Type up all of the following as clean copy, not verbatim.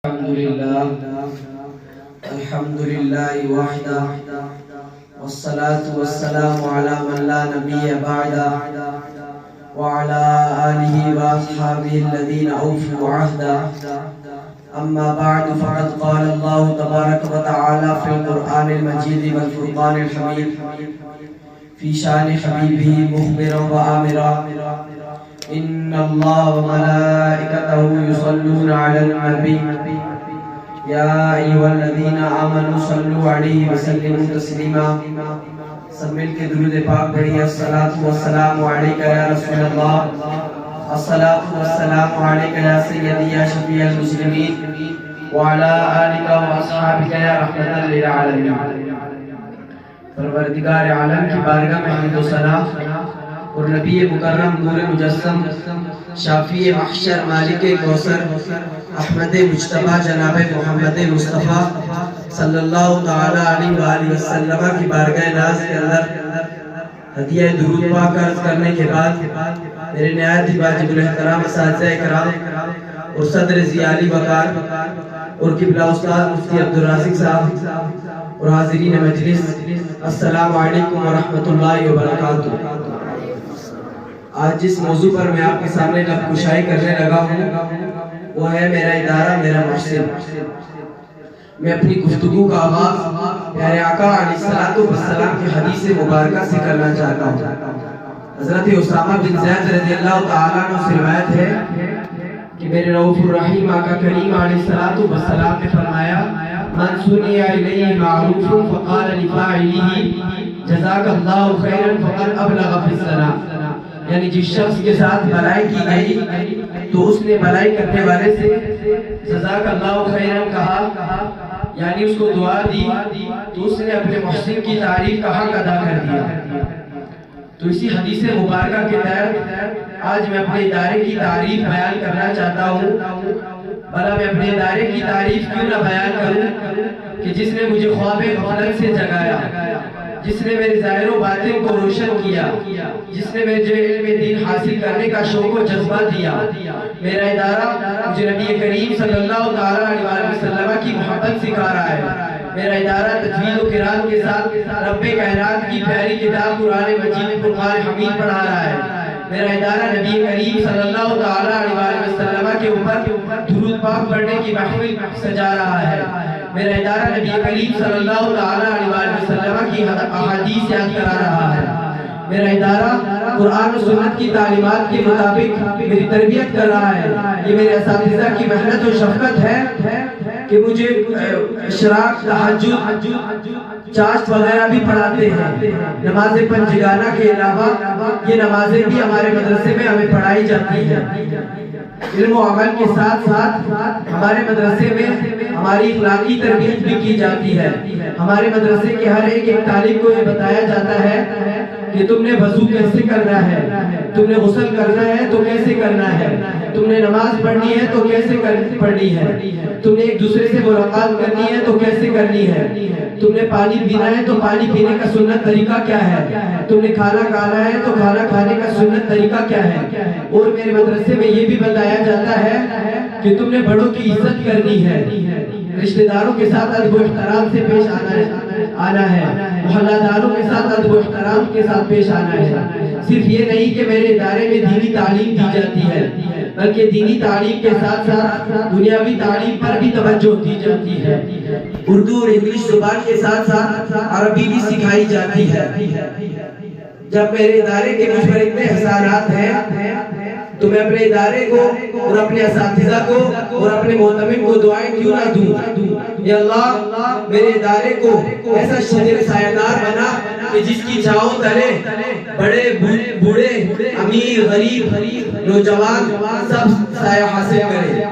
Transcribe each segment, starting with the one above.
الحمد لله وحده والصلاة والسلام على من لا نبي بعده وعلى آله وأصحابه الذين أوفوا عهده. أما بعد فقد قال الله تبارك وتعالى في القرآن المجيد والفرقان الحميد في شان حبيبه مخبرا وآمرا: إن الله وملائكته يصلون على النبي يا أيها الذين آمنوا صلوا عليه وسلموا تسليما. سب مل کے درود پاک پڑھیے: الصلاۃ والسلام علیک یا رسول اللہ، الصلاۃ والسلام علیک یا سیدی یا شفیع المسلمین وعلی آلک واصحابک یا رحمۃ للعالمین. پروردگار عالم کی بارگاہ میں حمد و ثنا اور نبی مکرم نور مجسم شافی محشر مالک کوثر احمد مجتبی جناب محمد مصطفیٰ صلی اللہ تعالی علیہ وآلہ وسلم کی بارگاہ ناز کے اندر ہدیہ درود پاک عرض کرنے کے بعد میرے نہایت ہی واجب الاحترام اساتذہ کرام اور صدر ضیاء وقار اور قبلہ استاد مفتی عبدالرازق صاحب اور حاضرین مجلس، السلام علیکم ورحمۃ اللہ وبرکاتہ. آج جس موضوع پر میں آپ کے سامنے لب کشائی کرنے لگا ہوں وہ ہے میرا ادارہ میرا محسن. میں اپنی گفتگو کا آغاز پیارے آقا علیہ السلام کی حدیث مبارکہ سے کرنا چاہتا ہوں. حضرت اسامہ بن زید رضی اللہ تعالیٰ عنہ سے روایت ہے کہ میرے رؤوف الرحیم آقا کریم علیہ السلام نے فرمایا: من سنی الیہ معروف فقال لفاعلہ جزاک اللہ خیرا فقد ابلغ فی الثناء. یعنی جس شخص کے ساتھ بھلائی کی گئی تو اس نے بھلائی کرنے والے سے جزاک اللہ خیرا کہا، یعنی اس کو دعا دی، تو اس نے اپنے محسن کی تعریف کا حق ادا کر دیا. تو اسی حدیث مبارکہ کے تحت آج میں اپنے ادارے کی تعریف بیان کرنا چاہتا ہوں. بھلا میں اپنے ادارے کی تعریف کیوں نہ بیان کروں کہ جس نے مجھے خواب غفلت سے جگایا، جس نے میرے ظاہر و باطن کو روشن کیا، جس نے مجھے علم دین حاصل کرنے کا شوق و جذبہ دیا. میرا ادارہ مجھے نبی کریم صلی اللہ علیہ وسلم کی محبت سکھا رہا ہے. میرا ادارہ تجوید و قرآن کے ساتھ رب کائنات کی پیاری کتاب قرآن مجید فرقان حمید پڑھا رہا ہے. میرا ادارہ نبی کریم صلی اللہ علیہ وسلم کے اوپر درود پاک پڑھنے کی محفل سجا رہا ہے. میرا ادارہ نبی کریم صلی اللہ علیہ وسلم کی احادیث یاد کرا رہا ہے. میرا ادارہ قرآن و سنت کی تعلیمات کے مطابق میری تربیت کر رہا ہے. یہ میرے اساتذہ کی محنت و شفقت ہے کہ مجھے اشراق، تہجد، چاشت وغیرہ بھی پڑھاتے ہیں. نماز پنجگانہ کے علاوہ یہ نمازیں بھی ہمارے مدرسے میں ہمیں پڑھائی جاتی ہیں. علم و عمل کے ساتھ ساتھ ہمارے مدرسے میں ہماری اخلاقی تربیت بھی کی جاتی ہے. ہمارے مدرسے کے ہر ایک طالب کو یہ بتایا جاتا ہے کہ تم نے وضو کیسے کرنا ہے، تم نے غسل کرنا ہے تو کیسے کرنا ہے، تم نے نماز پڑھنی ہے تو کیسے پڑھنی ہے، تم نے ایک دوسرے سے ملاقات کرنی ہے تو کیسے کرنی ہے، تم نے پانی پینا ہے تو پانی پینے کا سنت طریقہ کیا ہے، تم نے کھانا کھانا ہے تو کھانا کھانے کا سنت طریقہ کیا ہے. اور میرے مدرسے میں یہ بھی بتایا جاتا ہے کہ تم نے بڑوں کی عزت کرنی ہے، رشتہ داروں کے ساتھ ادب و احترام سے پیش آنا ہے، محلہ داروں کے ساتھ ادب و احترام کے ساتھ پیش آنا ہے. صرف یہ نہیں کہ میرے ادارے میں دینی تعلیم دی جاتی ہے، بلکہ دینی تعلیم کے ساتھ ساتھ دنیاوی تعلیم پر بھی توجہ دی جاتی ہے. اردو اور انگلش زبان کے ساتھ ساتھ عربی بھی سکھائی جاتی ہے. جب میرے ادارے کے مجھ پر اتنے احسانات ہیں تو میں اپنے ادارے کو اور اپنے اساتذہ کو اور اپنے معتمد کو دعائیں کیوں نہ دوں. یا اللہ میرے ادارے کو ایسا شجر سایہدار بنا کہ جس کی چھاؤں تلے بڑے بوڑھے امیر غریب نوجوان سب سایہ حاصل کرے.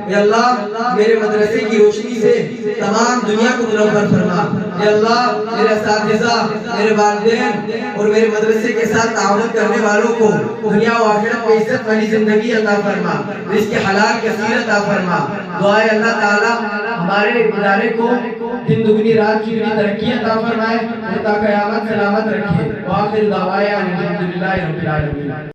یا اللہ میرے مدرسے کی روشنی سے تمام دنیا کو منور فرما. یا اللہ میرے اساتذہ، میرے والدین اور میرے مدرسے کے ساتھ تعاون کرنے والوں کو دنیا و آخرت میں عزت والی زندگی عطا فرما، رزق حلال کثیر عطا فرما. دعا ہے اللہ تعالی ہمارے ادارے کو دن دگنی رات چگنی ترقی عطا فرمائے اور تا قیامت سلامت رکھے. وآخر دعوانا الحمدللہ رب العالمین.